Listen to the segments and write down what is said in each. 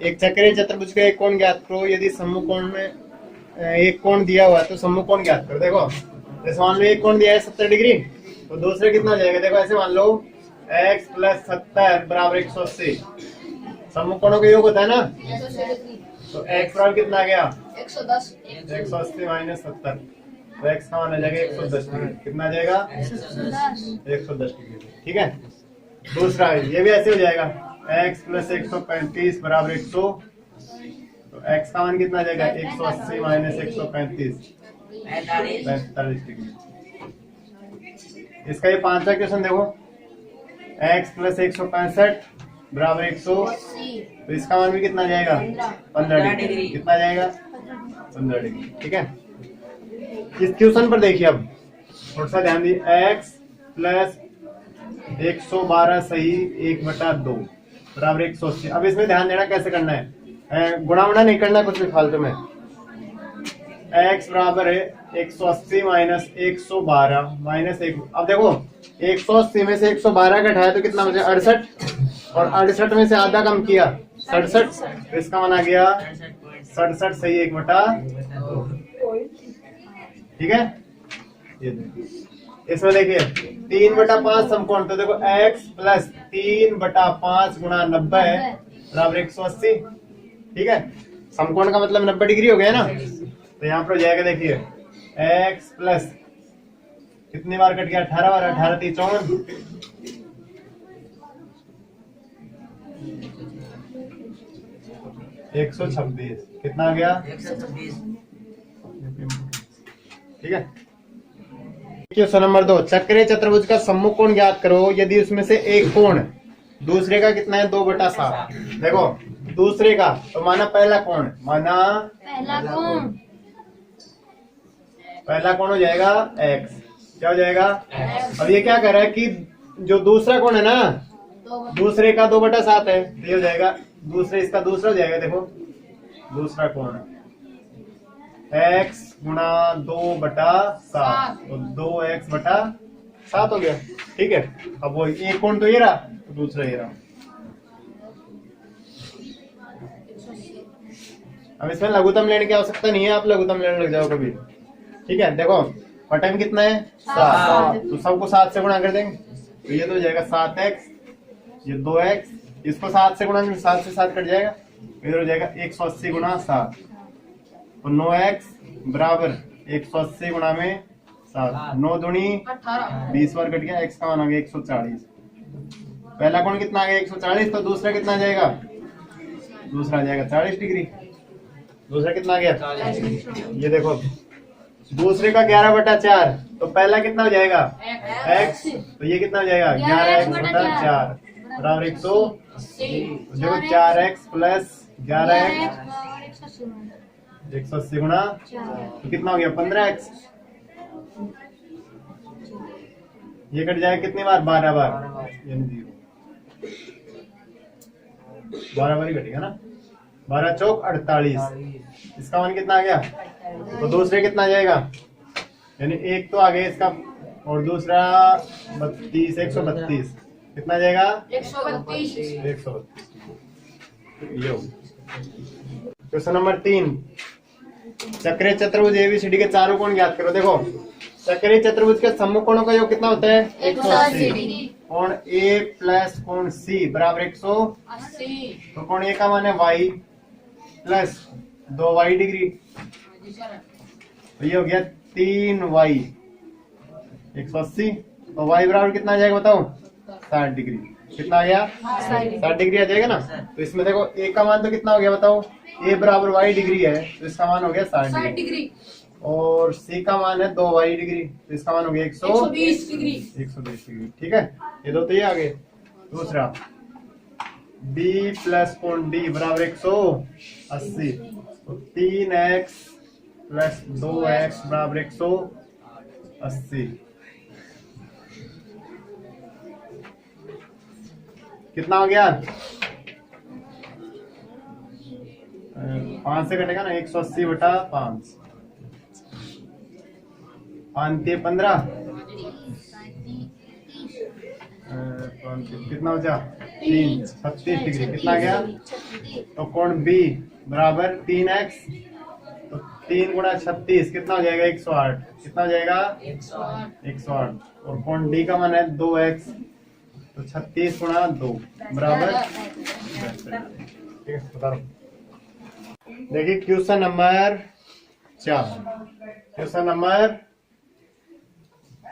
एक चक्रीय चतुर्भुज का एक कोण ज्ञात करो। यदि सम्मुख कोण में एक कोण दिया हुआ है तो सम्मुख कोण ज्ञात करो। देखो जैसे मान लो एक कोण दिया है 70 डिग्री, तो दूसरे कितना हो जाएगा? देखो ऐसे मान लो x + 70 = 180। सम्मुख कोणों का योग होता है ना, तो x बराबर कितना आ गया? 110। 180 - 70, तो x का मान आ जाएगा 110 डिग्री। कितना आ जाएगा? 110 डिग्री। ठीक है। दूसरा ये भी ऐसे हो जाएगा, x + 135 = 100, तो x का मान कितना आ जाएगा? 180 - 135, 45 डिग्री। इसका ये पांचवा क्वेश्चन देखो, x + 165 = 100, तो इसका मान भी कितना जाएगा? 15 डिग्री। कितना जाएगा? 15 डिग्री। ठीक है। इस क्वेश्चन पर देखिए, अब थोड़ा सा ध्यान दिए, x + 112 सही 1/2 = 180। अब इसमें ध्यान देना कैसे करना है, गुणा वुणा नहीं करना कुछ भी फालतू में। x बराबर है 180 - 112 - 1। अब देखो 180 में से 112 घटाया तो कितना बचा? 68, और 68 में से आधा कम किया 67, तो इसका मान आ गया 67 सही 1/2। ठीक है। ये इसमें देखिए 3/5 समकोण, तो देखो x + 3/5 × 90 = 180। ठीक है। समकोण का मतलब 90 डिग्री हो गया ना, तो यहाँ पर हो जाएगा। देखिए x प्लस कितनी बार कट गया? 18 बार। 18 × 3 = 54, 126। कितना आ गया? 126। ठीक है। क्वेश्चन नंबर 2, चक्रीय चतुर्भुज का सम्मुख कोण ज्ञात करो। यदि उसमें से एक कोण दूसरे का कितना है? 2/7। देखो दूसरे का तो माना पहला कोण, माना पहला कोण हो जाएगा x। क्या हो जाएगा? अब ये क्या कर रहा है कि जो दूसरा कोण है ना, दूसरे का 2/7 है, तो ये हो जाएगा दूसरे, इसका दूसरा हो जाएगा। देखो दूसरा कोण x × 2/7, तो 2x/7 हो गया। ठीक है। अब वो एक कोण तो ये रहा, तो दूसरा ये रहा। अब इसमें लघुत्तम लेने की आवश्यकता नहीं है, आप लघुत्तम लेने लग जाओ कभी। ठीक है। देखो और टाइम कितना है? 7, तो सबको 7 से गुणा कर देंगे, तो ये तो हो जाएगा 7x, ये 2x, इसको 7 से गुणा, 7 से 7 कट जाएगा, इधर हो जाएगा 180 × 7, तो 9x बराबर 180 गुणा में 7, 9 दूनी 20 बार कट गया, x का मान आ गया 140। पहला कोण कितना आ गया? 140, तो दूसरा कितना आ जाएगा? दूसरा आ जाएगा 40 डिग्री। दूसरा कितना आ गया? 40। ये देखो दूसरे का 11/4, तो पहला कितना हो जाएगा? x, तो ये कितना हो जाएगा? 11x/4 = 180। देखो 4x + 11x 180 गुणा, तो कितना हो गया? 15x। ये कट जाएगा कितनी बार? 12 बार, यानी 12 बार ही कटेगा ना। 12 चौक 48, इसका मान कितना आ गया? तो दूसरे कितना आ जाएगा? यानी एक तो आ गया इसका, और दूसरा 32, 132, कितना आ जाएगा? 132। क्वेश्चन नंबर 3, चक्रीय चतुर्भुज ABCD के चारों कोण ज्ञात करो। देखो चक्रीय चतुर्भुज के सम्मुख कोणों का योग कितना होता है? 180। कोण A प्लस कोण C बराबर 180, तो कोण A का मान है y प्लस 2y डिग्री, तो ये हो गया 3y 180, तो y बराबर कितना आ जाएगा बताओ? 60 डिग्री। कितना आ गया? 60 डिग्री आ जाएगा ना। तो इसमें देखो A का मान तो कितना हो गया बताओ? A बराबर y डिग्री है, तो इसका मान हो गया 60 डिग्री, और C का मान है 2y डिग्री, तो इसका मान हो गया 120 डिग्री। 120 डिग्री। ठीक है। ये दो तो ये आ गए। दूसरा B प्लस कोण D बराबर 180, तो 3x प्लस 2x बराबर 180। कितना हो गया? 5 से कटेगा ना, 180/5, 5 × 15, कितना हो जा? 3 36 डिग्री कितना गया? तो कोण बी बराबर 3x, तो 3 गुणा 36 कितना हो जाएगा? 108। कितना हो जाएगा? 108। और कोण डी का मान है 2x, तो 36 गुणा 2 बराबर। ठीक है, बता रहा हूं। देखिए क्वेश्चन नंबर 4, क्वेश्चन नंबर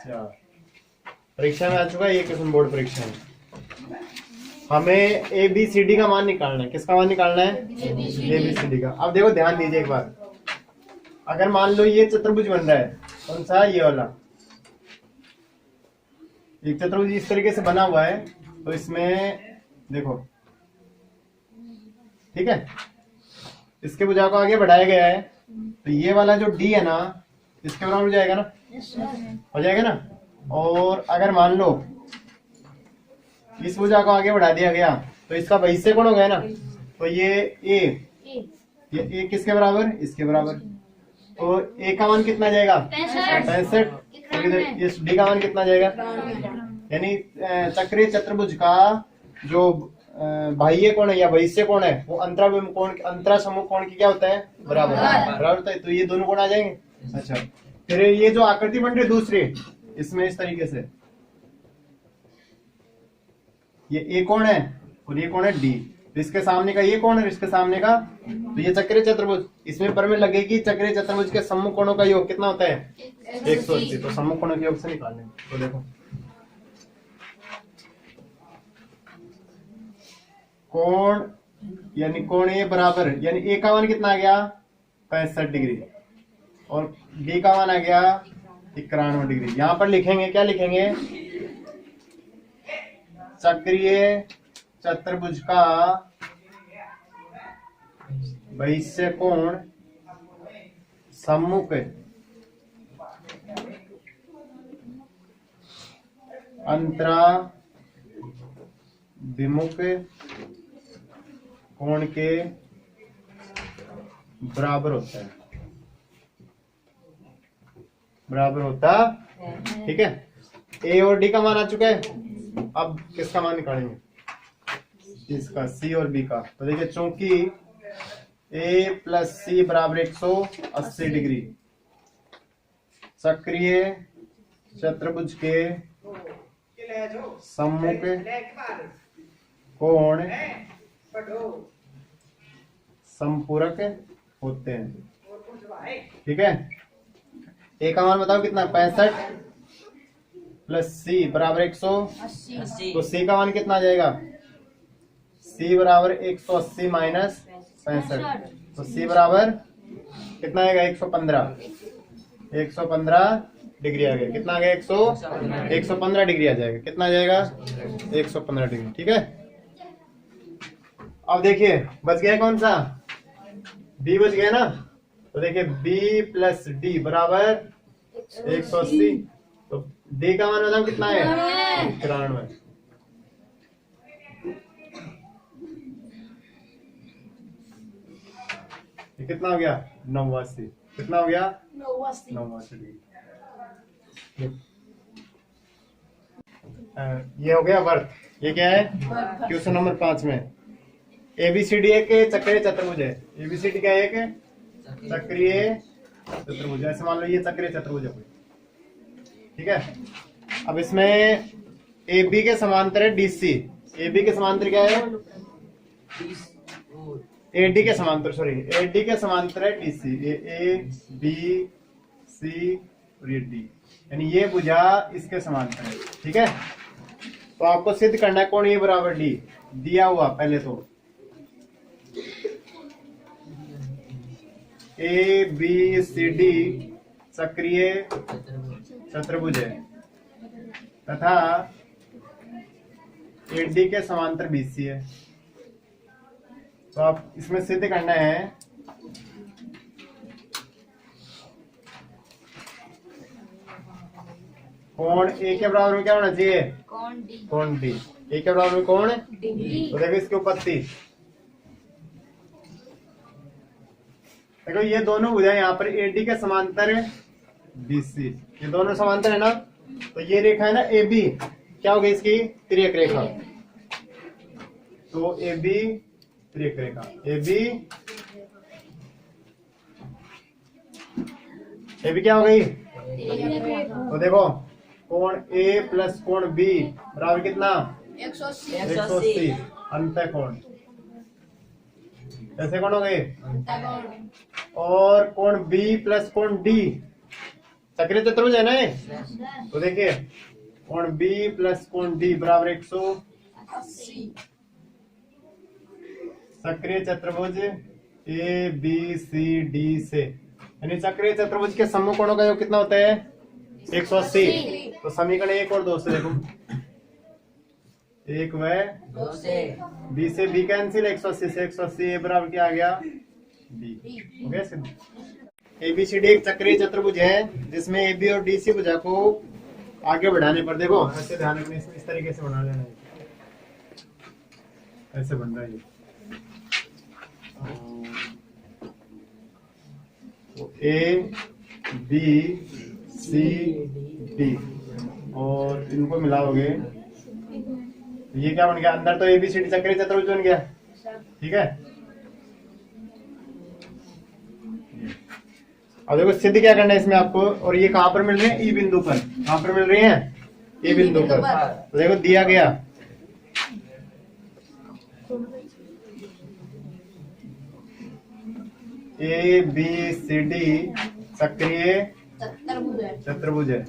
4 परीक्षा में आ चुका है। ये क्वेश्चन बोर्ड परीक्षा में हमें ABCD का मान निकालना है। किसका मान निकालना है? ABCD का। अब देखो ध्यान दीजिए एक बार, अगर मान लो ये चतुर्भुज बन रहा है, कौन सा? ये वाला। एक चतुर्भुज इस तरीके से बना हुआ है, तो इसमें देखो, ठीक है, इसके भुजा को आगे बढ़ाया गया है, तो ये वाला जो D है ना, इसके बराबर हो जाएगा ना? हो जाएगा ना। और अगर मान लो इस भुजा को आगे बढ़ा दिया गया, तो इसका वैसे कोण हो गया ना, तो ये A किसके बराबर? इसके बराबर। तो A का मान कितना जाएगा? 65। इस D का मान कितना जाएगा? यानी चक्रीय चतुर्भुज का जो बाह्य कोण है या वैश्य कोण है, वो अंतराभिमुख कोण, अंतरासम्मुख कोण की क्या होता है? बराबर होता है। तो ये दोनों कोण आ जाएंगे। अच्छा, फिर ये जो आकृति बन रही है दूसरी, इसमें इस तरीके से ये A कोण है और ये कोण है D, तो इसके सामने का ये कोण है, इसके सामने का, तो ये चक्रीय चतुर्भुज, इसमें पर में लगेगी चक्रीय चतुर्भुज के सम्मुख कोणों का योग कितना होता है? 180। तो सम्मुख कोणों के योग से निकालने। तो देखो कोण, यानी कोण A बराबर, यानी A का मान कितना आ गया? 65 डिग्री, और D का मान आ गया 91 डिग्री। यहां पर लिखेंगे, क्या लिखेंगे? चक्रीय चतुर्भुज का वैश्य कोण सम्मुख अंतराभिमुख कोण के बराबर होता है, बराबर होता। ठीक है, A और D का मान आ चुका है। अब किसका मान निकालेंगे? इसका, C और B का। तो देखिए, चूंकि A प्लस C बराबर 180 डिग्री, चक्रीय चतुर्भुज के सम्मुख कोण संपूरक होते हैं। ठीक है, A का मान बताओ कितना? 65 प्लस C बराबर 180, तो C का मान कितना आ जाएगा? C बराबर 180 माइनस 65, तो C बराबर कितना आएगा? 115 डिग्री आ गया। कितना आ गया? 115 डिग्री आ जाएगा। कितना आ जाएगा? 115 डिग्री। ठीक है, अब देखिए बच गया कौन सा? B बच गया ना। तो देखिए B प्लस D बराबर 180, तो D का मान बताओ कितना है? 93। ये कितना हो गया? 89। कितना हो गया? 89 डिग्री। ये हो गया वर्ग। ये क्या है? क्वेश्चन नंबर 5 में ABCD एक चक्रीय चतुर्भुज है। ABCD क्या है? एक चक्रीय चतुर्भुज। ऐसे मान लो ये चक्रीय चतुर्भुज है। ठीक है, अब इसमें AB के समांतर है DC। AB के समांतर क्या है? AD के समांतर, सॉरी, AD के समांतर है DC। A B C और ये D, यानी ये भुजा इसके समांतर है। ठीक है, तो आपको सिद्ध करना है कोण A बराबर D। दिया हुआ पहले तो ABCD चक्रीय चतुर्भुज है तथा AD के समांतर BC है। तो आप इसमें सिद्ध करना है कोण A के बराबर में क्या होना चाहिए? कोण D। A के बराबर में कोण D। तो देखो इसकी उपपत्ति, देखो ये दोनों भुजाएं यहाँ पर AD के समांतर है BC, ये दोनों समांतर है ना। तो ये रेखा है ना AB, क्या हो गई इसकी? तिर्यक रेखा। तो A B तिर्यक Rekha A B क्या हो गई? तो देखो कोण ए प्लस कोण बी बराबर कितना? 180 अंतः कोण। कैसे कोण हो गए? और कोण बी प्लस कोण डी चक्रीय चतुर्भुज है ना ये? तो देखिए कोण बी प्लस कोण डी बराबर 180। चक्रीय चतुर्भुज ए बी सी डी से, यानी चक्रीय चतुर्भुज के समूह कोणों का योग कितना होता है? 180। तो समीकरण 1 और 2 से देखो, 1 व 2 से बी से बी कैंसिल, 180 से 180 ए बराबर क्या आ गया? बी। हो गया सिद्ध। एबीसीडी एक चक्रीय चतुर्भुज है जिसमें ए बी और डी सी भुजा को आगे बढ़ाने पर देखो ऐसे ध्यान रखने, इस तरीके से बना लेना, ऐसे बन रहा है ये। तो ए बी सी डी और इनको मिलाओगे तो ये क्या बन गया? अंदर तो एबीसीडी चक्रीय चतुर्भुज बन गया। ठीक है, अब देखो सिद्ध क्या करना है इसमें आपको, और ये कहां पर मिल रहे हैं? ई बिंदु पर। कहां पर मिल रहे हैं? ई बिंदु पर। तो देखो दिया गया ए बी सी डी चक्रीय चतुर्भुज है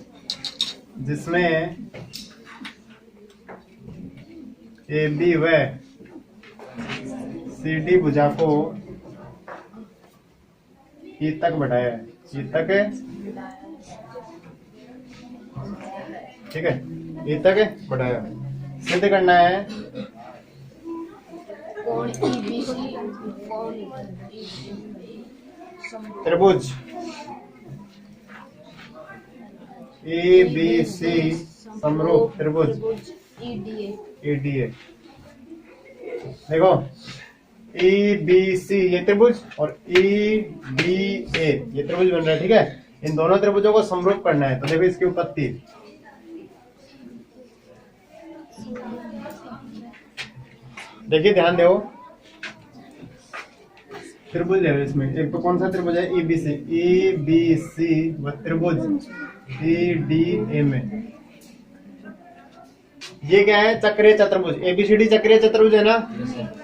जिसमें ए बी व सी डी भुजा को ई तक बढ़ाया है, ई तक है, ठीक है, ई तक बढ़ाया। सिद्ध करना है त्रिभुज ए बी सी समरूप त्रिभुज ईडीए। देखो ई बी सी ये त्रिभुज और ई डी ए ये त्रिभुज बन रहा है। ठीक है, इन दोनों त्रिभुजों को समरूप करना है। तो देखो इसकी उत्पत्ति, देखिए ध्यान दो, त्रिभुज है इसमें। एक तो कौन सा त्रिभुज है? ई बी सी व त्रिभुज ई डी ए में ये क्या है? चक्रीय चतुर्भुज। एबीसीडी चक्रीय चतुर्भुज है ना?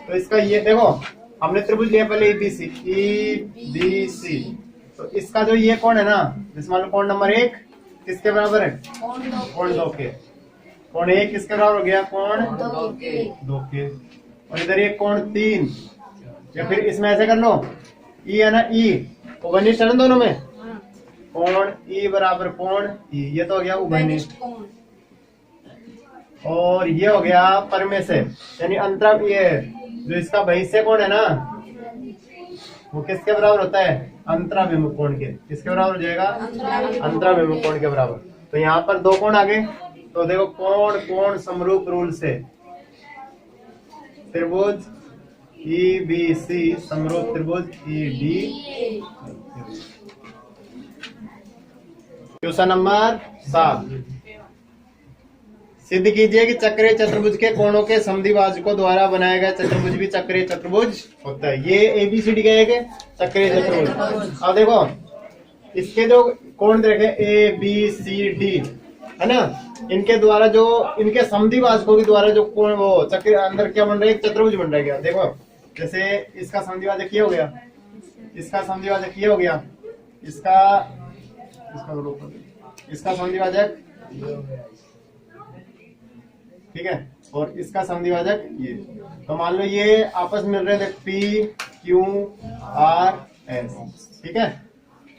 तो इसका ये देखो हमने त्रिभुज लिया पहले एबीसी, ई बी सी। तो इसका जो ये कोण है ना, जिस मान लो कोण नंबर 1 किसके बराबर है? कोण 2 के। कोण 1 किसके बराबर हो गया? कोण 2 के। और इधर ये कोण 3, या फिर इसमें ऐसे कर लो, ई है ना, ई उभयनिष्ठ है ना दोनों में, कोण ई बराबर कोण ई, ये तो हो गया उभयनिष्ठ। और ये हो गया परमे से, यानी अंतराभ। ये जो इसका बहिष्य कोण है ना वो किसके बराबर होता है? अंतराभिमुख कोण के। किसके बराबर हो जाएगा? अंतराभिमुख कोण के बराबर। तो यहाँ पर 2 कोण आ गए। तो देखो कोण कोण समरूप रूल से त्रिभुज ई बी सी समरूप त्रिभुज ई डी। क्वेश्चन नंबर 7, सिद्ध कीजिए कि चक्रीय चतुर्भुज के कोणों के समद्विभाजकों द्वारा बनाया गया चतुर्भुज भी चक्रीय चतुर्भुज होता है। ये एबीसीडी का एक चक्रीय चतुर्भुज। अब देखो इसके जो कोण देखे ए बी सी डी है ना, इनके द्वारा जो इनके समद्विभाजकों के द्वारा जो कोण वो चक्रीय अंदर क्या बन रहा है? एक चतुर्भुज बन रहा है। देखो जैसे इसका समद्विभाजक ये हो गया, इसका समद्विभाजक ये हो गया, इसका समद्विभाजक, ठीक है, और इसका समद्विभाजक ये। तो मान लो ये आपस में मिल रहे थे पी क्यू आर एस। ठीक है,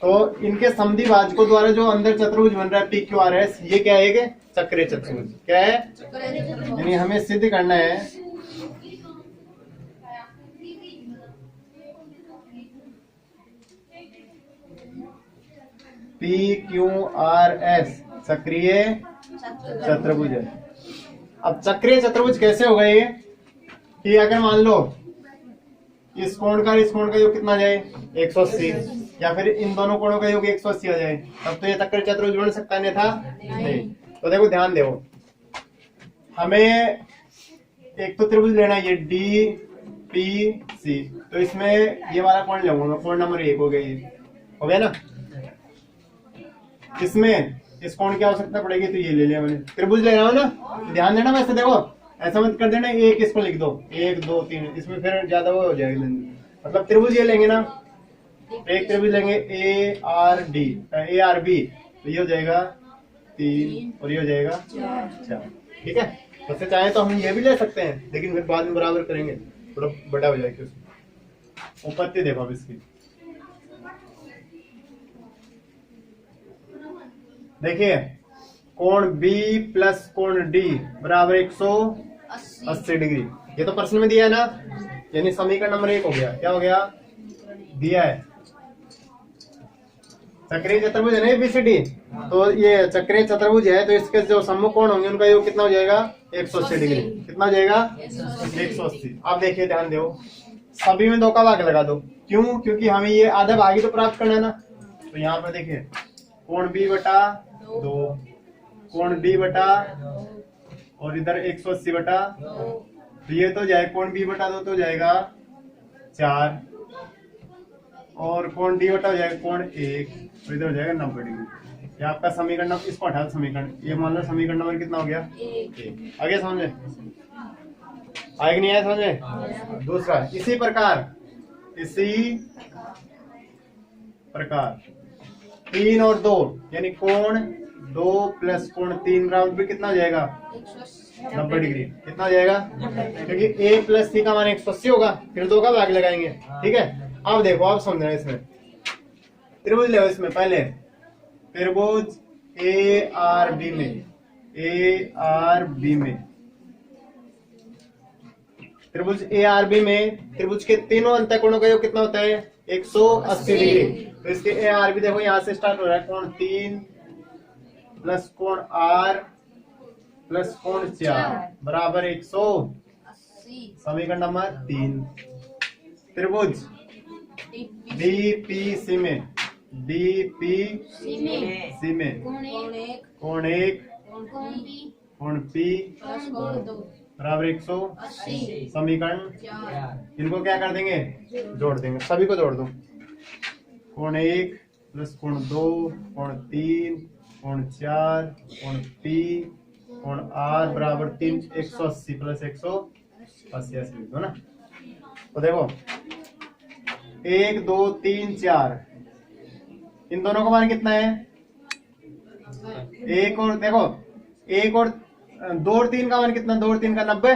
तो इनके समद्विभाजकों द्वारा जो अंदर चतुर्भुज बन रहा है पी क्यू आर एस, ये क्या है? चक्रीय चतुर्भुज। क्या है? यानी हमें सिद्ध करना है पी क्यू आर एस चक्रीय चतुर्भुज है। अब चक्रीय चतुर्भुज कैसे हो गए? कि अगर मान लो इस कोण का योग कितना आ जाए? 180, या फिर इन दोनों कोणों का योग 180 आ जाए, तब तो ये चक्रीय चतुर्भुज बन सकता है, नहीं था? नहीं। तो देखो ध्यान दो, हमें एक तो त्रिभुज लेना है ये डी पी सी, तो इसमें ये वाला कोण लूंगा मैं, कोण नंबर 1 हो गया, ये हो गया ना। इसमें इस कोण की आवश्यकता पड़ेगी तो ये ले लिया मैंने, त्रिभुज ले रहा हूं ना, ध्यान देना। वैसे देखो ऐसा मत कर देना एक इसको लिख दो 1 2 3, इसमें फिर ज्यादा वो हो जाएगा। मतलब त्रिभुज ये लेंगे ना, एक त्रिभुज लेंगे ए आर बी, तो ये हो जाएगा 3 और ये हो जाएगा 4, ठीक है। वैसे चाहे तो हम ये भी ले सकते हैं, लेकिन फिर बाद में बराबर करेंगे, थोड़ा बड़ा हो जाएगा उसमें। उपपत्ति देखो अब इसकी, देखिए कोण बी प्लस कोण डी बराबर 180 डिग्री। ये तो प्रश्न में दिया है ना, यानी समीकरण नंबर 1 हो गया। क्या हो गया, दिया है चक्रीय चतुर्भुज है ना एबीसीडी, तो ये चक्रीय चतुर्भुज है, तो इसके जो सम्मुख कोण होंगे उनका योग कितना हो जाएगा 180 डिग्री। कितना हो जाएगा 180। अब देखिए ध्यान दो, सभी में 2 का भाग लगा दो। क्यों, क्योंकि हमें ये आधा भाग ही तो प्राप्त करना है ना। तो यहाँ पर देखिए कोण बी बटा 2, कोण डी बटा और इधर 180 बटा, तो ये तो जाए कोण बी बटा 2 तो जाएगा 4, और कोण डी बटा हो जाएगा कोण 1, तो इधर हो जाएगा 90 डिग्री। ये आपका समीकरण, इसको हटा समीकरण, ये मान लो समीकरण नंबर कितना हो गया 1। आगे समझे, आगे नहीं आया समझे। दूसरा इसी प्रकार 3 और 2 यानी कोण 2 प्लस कोण 3 बराबर भी कितना हो जाएगा 90 डिग्री। कितना हो जाएगा, क्योंकि a प्लस सी का मान 180 होगा, फिर 2 का भाग लगाएंगे, ठीक है। अब देखो, आप समझना, इसमें त्रिभुज ले, इसमें पहले त्रिभुज ए आर बी में त्रिभुज ए आर बी में त्रिभुज के तीनों अंतःकोणों का योग कितना होता है 180 डिग्री। तो इसके ए आर बी देखो यहां से स्टार्ट हो रहा है, कोण 3 प्लस कोण आर प्लस कोण 4 बराबर 180। समीकरण नंबर 3। त्रिभुज डीपीसी में कोण 1 कोण पी बराबर 180। समीकरण, इनको क्या कर देंगे, जोड़ देंगे, सभी को जोड़ दो। कोण 1 प्लस कोण 2 कोण 3 कोण 4 कोण पी कोण आर बराबर 3 180 प्लस 180 लिख दो ना। तो देखो 1 2 3 4, इन दोनों का मान कितना है, एक और देखो 1 और 2 और 3 का मान कितना, 2 और 3 का 90,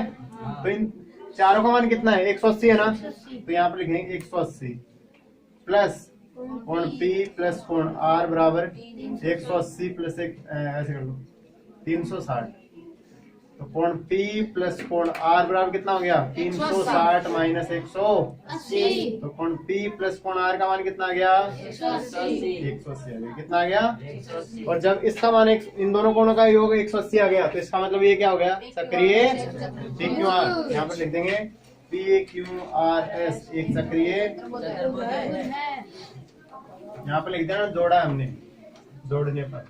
तो इन चारों का मान कितना है 180 है ना। तो यहाँ पर लिखेंगे 180 प्लस कोण P प्लस कोण R बराबर 180 प्लस ऐसे कर दो 360। तो कोण P प्लस कोण R बराबर कितना हो गया 360 माइनस 180। तो कोण P प्लस कोण R का मान कितना आ गया 180। कितना आ गया, और जब इसका मान इन दोनों कोणों का योग 180 आ गया, तो इसका मतलब ये क्या हो गया सक्रिय PQR। यहाँ पर लिख देंगे PQRS एक सक्रिय, यहाँ पर लिख देना जोड़ा हमने, जोड़ने पर